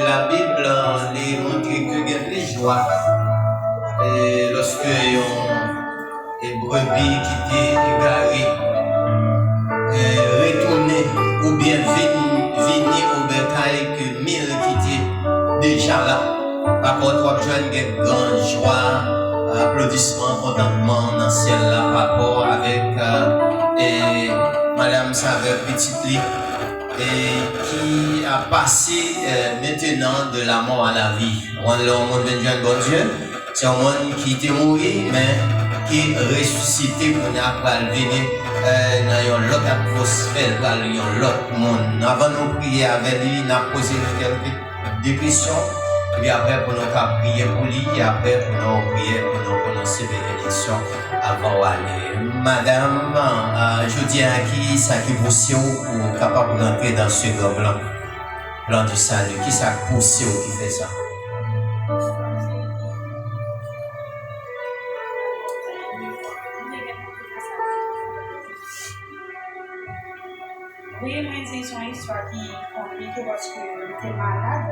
la Bible les montre que il y a des joies. Et lorsque les brebis qui étaient égarées retourner ou bien venir au bercail que 1000 qui étaient déjà là. Par contre, trois jeunes qui ont grande joie, applaudissements, contentement dans le ciel là, par rapport avec Madame Saveur Petite Lit, qui a passé maintenant de la mort à la vie. On a un monde de bon Dieu, c'est un monde qui était mort, mais qui est ressuscité pour nous venir dans une autre atmosphère, dans un autre monde. Avant de nous prier avec lui, nous avons posé quelques questions. Et puis après, pour nous prier pour lui, et après, pour nous prier, pour nous prononcer bénédiction avant d'aller. Madame, je dis à qui ça qui pousse pour capable d'entrer dans ce grand plan du salut. Qui ça pousse qui fait ça? Oui, mais c'est une histoire qui est compliquée parce que j'étais malade.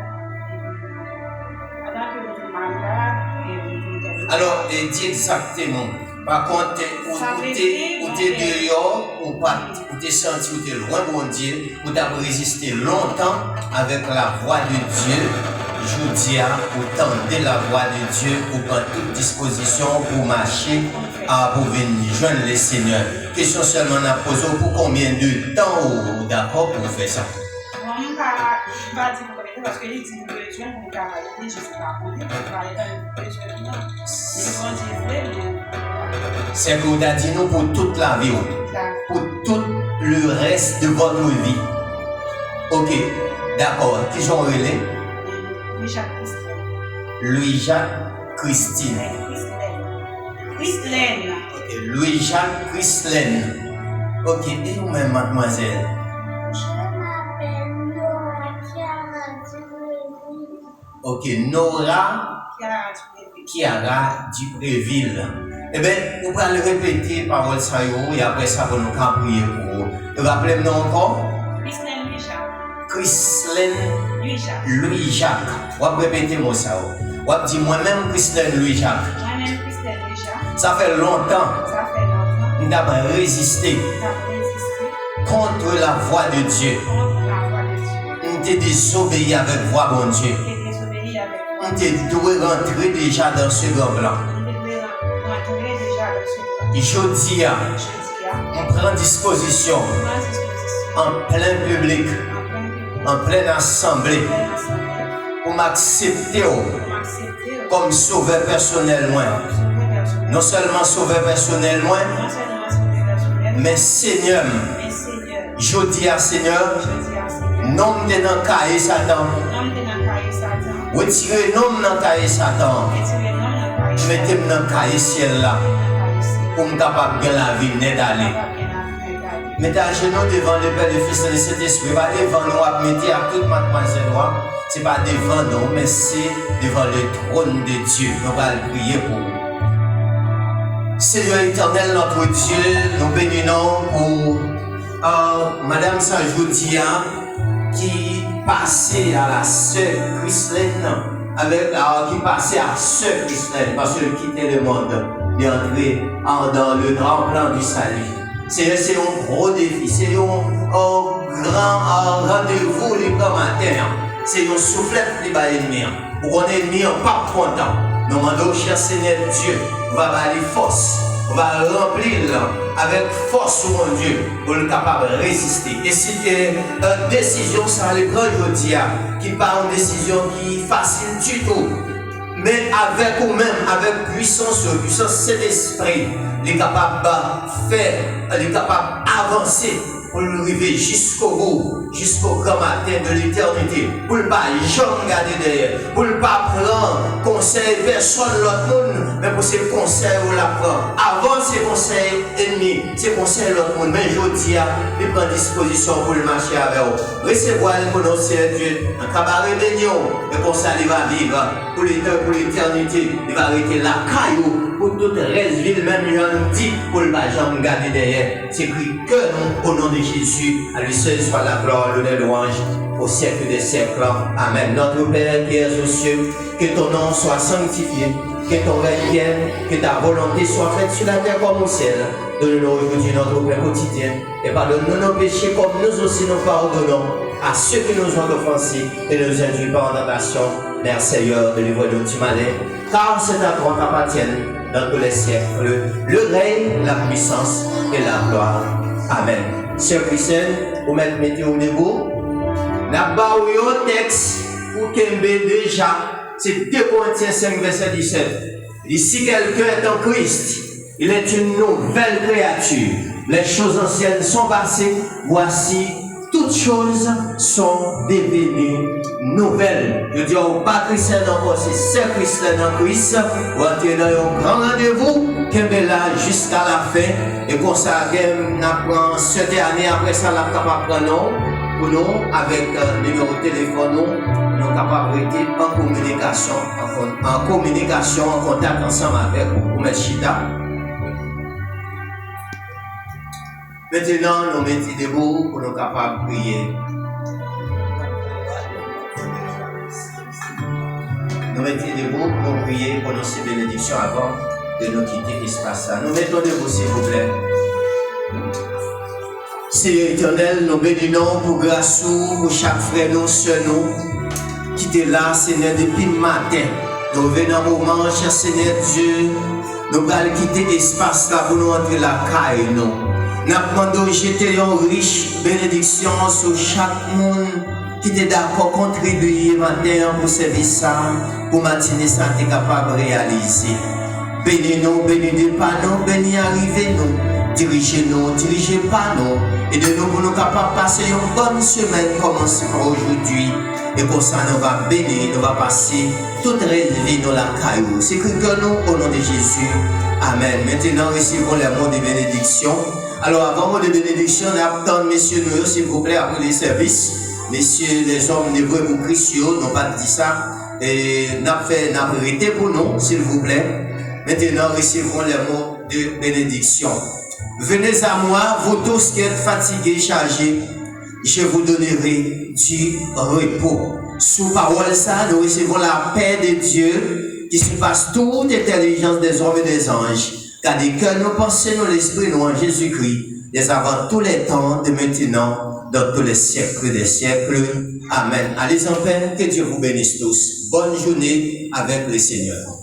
Alors, dis exactement. Par contre, où t'es dehors, ou pas, où t'es senti, où t'es loin, bon Dieu, où t'as résisté longtemps avec la voix de Dieu. Je dis à tendre la voix de Dieu pour prendre toute disposition pour marcher, pour venir joindre le Seigneur. Question seulement à poser pour combien de temps d'accord pour faire ça? Je ne vais pas dire parce que les besoins pour travailler, je ne suis pas content pour travailler dans les besoins. C'est que vous avez dit nous pour toute la vie, pour tout le reste de votre vie. Ok, d'accord. Qui sont relais? Louis-Jacques Christine. Christine. Ok, Louis-Jacques Christine. Ok, et vous-même, mademoiselle? Ok, Nora Chiara Dupréville. Eh bien, vous pouvez le répéter parole ça et après ça, vous nous prier pour vous. Rappelez-moi encore. Christine Louis-Jacques. Vous pouvez répéter moi ça. Vous pouvez dire moi-même Christine Louis-Jacques. Ça fait longtemps. Nous avons résisté contre la voix de Dieu. Nous avons désobéi avec voix de Dieu. On doit rentrer déjà dans ce grand blanc. Et je dis, on prend disposition en plein public, en pleine assemblée, pour m'accepter comme sauveur personnel loin. Non seulement sauveur personnel loin, mais Seigneur. Je dis à Seigneur, non de dans cahier Satan. Retirez nom dans cahier Satan. Mettez-moi dans cahier ciel là. Pour me capable de la vie nette d'aller. Mettez à genoux devant le Père, le Fils et le Saint-Esprit. Pas devant nous, mettez à toute mademoiselle. Ce n'est pas devant nous, mais c'est devant le trône de Dieu. Nous allons prier pour vous. Seigneur éternel, notre Dieu, nous bénissons pour Madame Sanjoudia qui passait à la sœur Christine qui passait à ce Christ, parce qu'il quittait le monde, il est entré dans le grand plan du salut. C'est un gros défi, c'est un grand rendez-vous les matin. C'est un soufflet qui va l'ennemi. Pour qu'on ait ennemi, pas content. Nous demandons, cher Seigneur Dieu, va aller force, va remplir avec force mon Dieu pour le capable de résister. Et si une décision, ça les prend aujourd'hui, qui pas une décision qui est facile du tout, mais avec vous-même, avec puissance Saint-Esprit, il est capable de faire, il est capable d'avancer pour arriver jusqu'au bout, jusqu'au grand matin de l'éternité, pour ne pas jamais garder derrière, pour ne pas prendre conseil personne l'autre monde, mais pour ces conseils où la prend. Avant ces conseils ennemis, ces conseils l'autre monde, mais je dis, il prend disposition pour le marcher avec vous. Recevoir le nom de Dieu, un cabaret bénion, et pour ça il va vivre pour l'éternité, il va arrêter la caillou. Pour toute reste ville, même j'en dis, pour le jamais garder derrière. C'est écrit que nous, au nom de Jésus, à lui seul soit la gloire, l'honneur, louange, au siècle des siècles. Amen. Notre Père qui es aux cieux, que ton nom soit sanctifié, que ton règne vienne, que ta volonté soit faite sur la terre comme au ciel. Donne-nous aujourd'hui notre pain quotidien, et pardonne-nous nos péchés comme nous aussi nous pardonnons à ceux qui nous ont offensés, et ne nous induis pas en tentation. Merci Seigneur, délivre-nous du malin, car c'est à toi qu'appartiennent dans tous les siècles le règne, la puissance et la gloire. Amen. Sœur Christiane, vous mettez-vous debout. N'a pas eu un texte pour Kembe déjà, c'est 2 Corinthiens 5, verset 17. Il dit, si quelqu'un est en Christ, il est une nouvelle créature. Les choses anciennes sont passées, voici, toutes choses sont devenues nouvelles. Je dis au pas Christian encore, c'est Christian en Christ, vous entrez dans un grand rendez-vous, qui est là jusqu'à la fin, et pour ça, on apprend cette année, après ça, on est capable de prendre pour nous, avec le numéro de téléphone, nous sommes capables d'être en communication, en contact ensemble avec vous, M. Chita. Maintenant, nous mettons debout pour nous capables de prier. Nous mettons debout pour prier pour nos bénédictions avant de nous quitter l'espace. Nous mettons debout, s'il vous plaît. Seigneur éternel, nous bénissons pour grâce pour chaque frère, nous, sœur, nous, qui était là, Seigneur, depuis le matin. Nous venons au moment, cher Seigneur Dieu, nous allons quitter l'espace là pour nous entrer la caille, nous. Nous demandons de jeter une riche bénédiction sur chaque monde qui est d'accord contribuer matin pour servir ça, pour matinée ça, tu es capable de réaliser. Bénis-nous, bénis pas nous, bénis arrivez-nous, dirigez-nous, dirigez pas nous, et de nous pour nous capables de passer une bonne semaine commencée par aujourd'hui. Et pour ça, nous allons bénir, nous allons passer toute la vie dans la caillou. C'est que nous, au nom de Jésus. Amen. Maintenant, recevons les mots de bénédiction. Alors, avant mot de bénédiction, nous attendons, messieurs, nous, s'il vous plaît, après les services. Messieurs, les hommes névreux pour Christ, n'ont pas dit ça. Et nous avons arrêté pour nous, s'il vous plaît. Maintenant, recevons les mots de bénédiction. Venez à moi, vous tous qui êtes fatigués, chargés, je vous donnerai du repos. Sous parole ça, nous recevons la paix de Dieu qui surpasse toute intelligence des hommes et des anges. Car des cœurs nous pensons, nous l'esprit, nous en Jésus-Christ, les avant tous les temps, de maintenant, dans tous les siècles des siècles. Amen. Allez en paix, que Dieu vous bénisse tous. Bonne journée avec le Seigneur.